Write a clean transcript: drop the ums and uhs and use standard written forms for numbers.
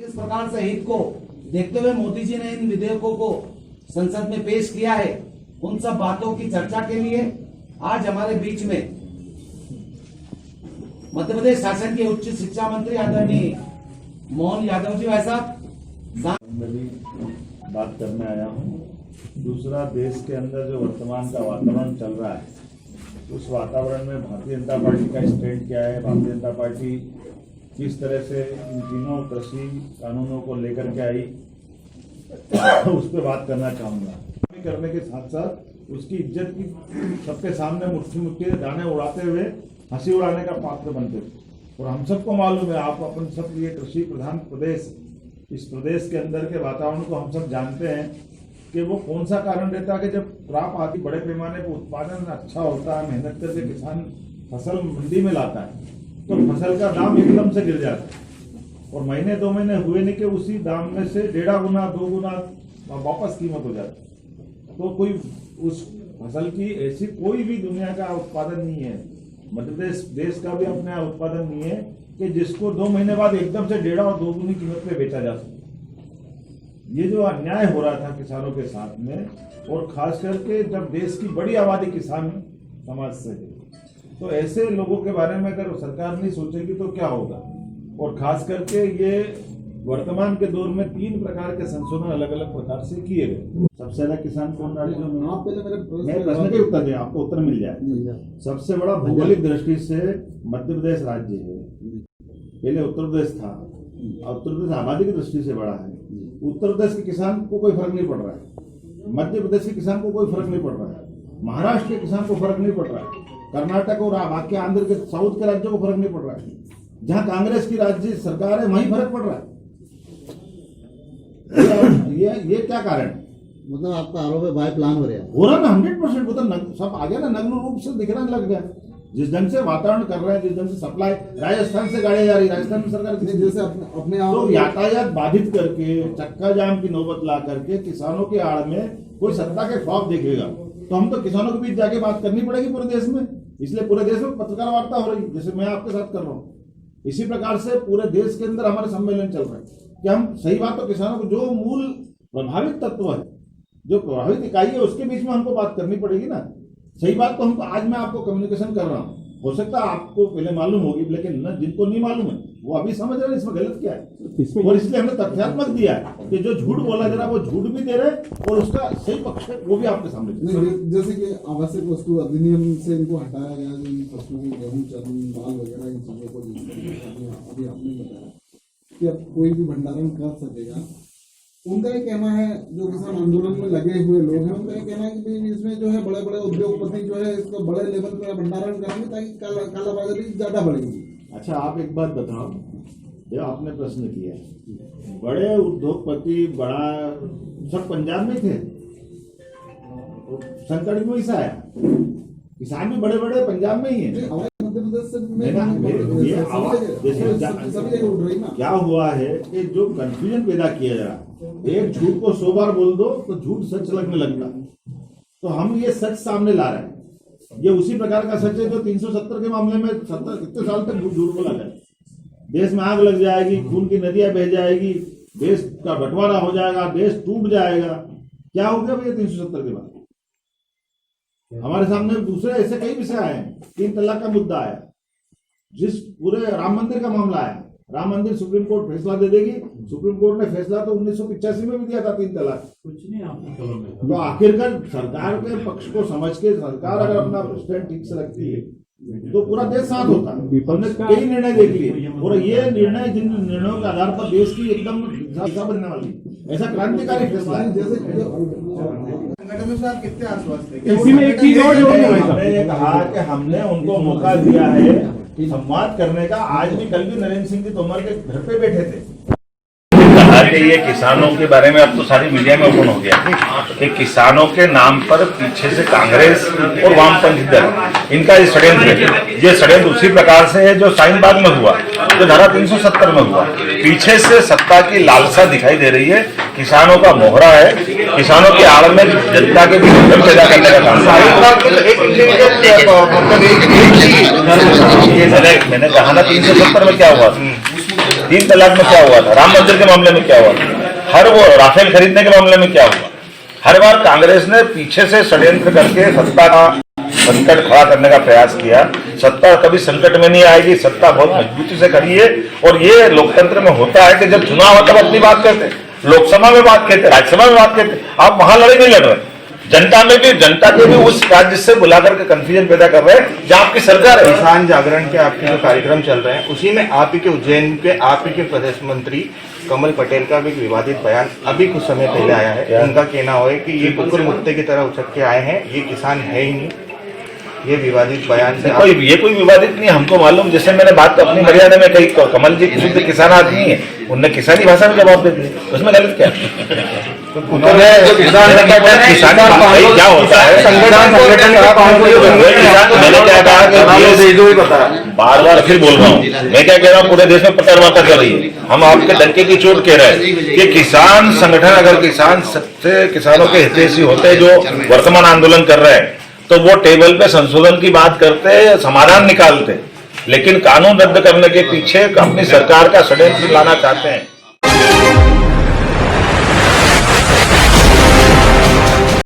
किस प्रकार से हित को देखते हुए मोदी जी ने इन विधेयकों को संसद में पेश किया है, उन सब बातों की चर्चा के लिए आज हमारे बीच में मध्य प्रदेश शासन के उच्च शिक्षा मंत्री आदरणीय मोहन यादव जी भाई साहब बात करने आया हूँ। दूसरा, देश के अंदर जो वर्तमान का वातावरण चल रहा है, उस वातावरण में भारतीय जनता पार्टी का स्टैंड क्या है, भारतीय जनता पार्टी किस तरह से इन तीनों कृषि कानूनों को लेकर के आई, उस पर बात करना चाहूँगा। करने के साथ साथ उसकी इज्जत की सबके सामने मुट्ठी मुट्ठी दाने उड़ाते हुए हंसी उड़ाने का पात्र बनते थे। और हम सबको मालूम है, आप अपन सब ये कृषि प्रधान प्रदेश, इस प्रदेश के अंदर के वातावरण को हम सब जानते हैं कि वो कौन सा कारण रहता है कि जब क्रॉप आती, बड़े पैमाने पर उत्पादन अच्छा होता है, मेहनत करके किसान फसल मंडी में लाता है, तो फसल का दाम एकदम से गिर जाता है और महीने दो महीने हुए नहीं कि उसी दाम में से 1.5 गुना 2 गुना वापस कीमत हो जाती है। तो कोई उस फसल की ऐसी कोई भी दुनिया का उत्पादन नहीं है, मध्य प्रदेश देश का भी अपना उत्पादन नहीं है कि जिसको 2 महीने बाद एकदम से 1.5 और 2 गुनी कीमत पे बेचा जा सके। ये जो अन्याय हो रहा था किसानों के साथ में, और खास करके जब देश की बड़ी आबादी किसान समाज से है, तो ऐसे लोगों के बारे में अगर सरकार नहीं सोचेगी तो क्या होगा। और खास करके ये वर्तमान के दौर में 3 प्रकार के संशोधन अलग अलग प्रकार से किए गए। सबसे ज्यादा किसान कौन राज्य में, आप पहले मेरे प्रश्न के उत्तर दें, आपको उत्तर मिल जाए। सबसे बड़ा भौगोलिक दृष्टि से मध्य प्रदेश राज्य है, पहले उत्तर प्रदेश था, उत्तर प्रदेश आबादी की दृष्टि से बड़ा है। उत्तर प्रदेश के किसान को कोई फर्क नहीं पड़ रहा है, मध्य प्रदेश के किसान को कोई फर्क नहीं पड़ रहा है, महाराष्ट्र के किसान को फर्क नहीं पड़ रहा है, कर्नाटक और बाकी आंध्र के साउथ के राज्यों को फर्क नहीं पड़ रहा है। जहां कांग्रेस की राज्य सरकार है वहीं फर्क पड़ रहा है। ये क्या कारण है? मतलब आपका आरोप है बाय प्लान हो रहा ना 100%। वो तो सब आ गया ना, नग्न रूप से दिखने लग गया। जिस ढंग से वातावरण कर रहे हैं, जिस ढंग से सप्लाई राजस्थान से गाड़ियां जा रही, राजस्थान में सरकार जैसे अपने तो यातायात बाधित करके, चक्का जाम की नौबत ला करके किसानों की आड़ में कोई सत्ता के ख्वाब देखेगा तो हम तो किसानों के बीच जाके बात करनी पड़ेगी पूरे देश में। इसलिए पूरे देश में पत्रकार वार्ता हो रही है, जैसे मैं आपके साथ कर रहा हूँ। इसी प्रकार से पूरे देश के अंदर हमारे सम्मेलन चल रहे हैं कि हम सही बात तो किसानों को, जो मूल प्रभावित तत्व है, जो प्रभावित इकाई है, उसके बीच में हमको बात करनी पड़ेगी ना। सही बात तो हमको, आज मैं आपको कम्युनिकेशन कर रहा हूँ, हो सकता है आपको पहले मालूम होगी, लेकिन न जिनको नहीं मालूम है वो अभी समझ रहे हैं इसमें गलत क्या है। और इसलिए हमने तथ्यात्मक दिया है कि जो झूठ बोला जा रहा है वो झूठ भी दे रहे और उसका सही पक्ष है वो भी आपके सामने। जैसे कि आवश्यक वस्तु अधिनियम से इनको हटाया गया, इन फसलों को गेहूं, चावल, दाल वगैरह इन चीजों को अभी आपने बताया कि अब कोई भी भंडारण कर सकेगा। उनका ये कहना है, जो किसान आंदोलन में लगे हुए लोग हैं, उनका ये कहना है कि इसमें जो है बड़े बड़े उद्योगपति जो है इसको बड़े लेवल पर भंडारण करेंगे ताकि कालाबाजारी ज्यादा बढ़ेगी। अच्छा, आप एक बात बताओ, जो आपने प्रश्न किया, बड़े उद्योगपति बड़ा सब पंजाब में थे, संकट में ऐसा आया, किसान भी बड़े बड़े पंजाब में ही है। क्या हुआ है कि जो कंफ्यूजन पैदा किया जा रहा है, एक झूठ को 100 बार बोल दो तो झूठ सच लगने लगता, तो हम ये सच सामने ला रहे हैं। ये उसी प्रकार का सच है जो 370 के मामले में 70 कितने साल तक झूठ बोला जाए, देश में आग लग जाएगी, खून की नदियां बह जाएगी, देश का बंटवारा हो जाएगा, देश टूट जाएगा। क्या हो गया भैया 370 के बाद? हमारे सामने दूसरे ऐसे कई विषय आए हैं। 3 तलाक का मुद्दा आया, जिस पूरे राम मंदिर का मामला आया, राम मंदिर सुप्रीम कोर्ट फैसला दे देगी। सुप्रीम कोर्ट ने फैसला तो 1985 में भी दिया था 3 तलाक, कुछ नहीं आपको। तो आखिरकार सरकार के पक्ष को समझ के सरकार अगर अपना स्टैंड ठीक से रखती है तो पूरा देश साथ होता है। हमने कई निर्णय देख लिए और ये निर्णय, जिन निर्णयों के आधार पर देश की एकदम दिशा बनने वाली, ऐसा क्रांतिकारी फैसला है। कितने आश्वस्त है? इसी में एक चीज और जोड़नी है, हमने ये कहा कि हमने उनको मौका दिया है संवाद करने का। आज भी, कल भी नरेंद्र सिंह जी तोमर के घर पे बैठे थे। कहा कि ये किसानों के बारे में अब तो सारी मीडिया में ओपन हो गया कि किसानों के नाम पर पीछे से कांग्रेस और वामपंथी दल, इनका ये षड्यंत्र है। ये षड्यंत्र उसी प्रकार से है जो शाहीनबाग में हुआ, जो धारा 370 में हुआ। पीछे से सत्ता की लालसा दिखाई दे रही है, किसानों का मोहरा है, किसानों की आड़ में जनता के बीच भ्रम पैदा करने का काम। मैंने कहा ना 370 में क्या हुआ, 3 तलाक में क्या हुआ था, राम मंदिर के मामले में क्या हुआ था, हर वो राफेल खरीदने के मामले में क्या हुआ। हर बार कांग्रेस ने पीछे से षड्यंत्र करके सत्ता का संकट खड़ा करने का प्रयास किया। सत्ता कभी संकट में नहीं आएगी, सत्ता बहुत मजबूती से खड़ी है। और ये लोकतंत्र में होता है कि जब चुनाव होता है अपनी बात कहते हैं, लोकसभा में बात कहते, राज्यसभा में बात कहते, आप वहां लड़ाई नहीं लड़ रहे। जनता में भी, जनता के भी उस राज्य से बुला करके कंफ्यूजन पैदा कर रहे हैं जहां आपकी सरकार है। किसान जागरण के आपके जो कार्यक्रम चल रहे हैं, उसी में आप ही के उज्जैन के आप ही के प्रदेश मंत्री कमल पटेल का भी एक विवादित बयान अभी कुछ समय पहले आया है। उनका कहना है कि ये कुकुर मुत्ते की तरह उछक के आए हैं, ये किसान है ही नहीं। ये विवादित बयान से ये कोई विवादित नहीं, हमको मालूम। जैसे मैंने बात तो अपनी मर्यादा में कही, कमल जी शुद्ध किसान आदमी है, उनने किसानी भाषा में जवाब दे दिया, उसमें गलत क्या उन्होंने किसानी क्या होता है, मैंने क्या कहा, बार बार फिर बोल रहा हूँ, मैं क्या कह रहा हूँ, पूरे देश में पटर माता कर रही है। हम आपके डंके की चोट कह रहे हैं कि किसान संगठन, अगर किसान सबसे किसानों के हितैषी होते जो वर्तमान आंदोलन कर रहे हैं, तो वो टेबल पे संशोधन की बात करते, समाधान निकालते। लेकिन कानून रद्द करने के पीछे अपनी सरकार का षड्यंत्र लाना चाहते हैं।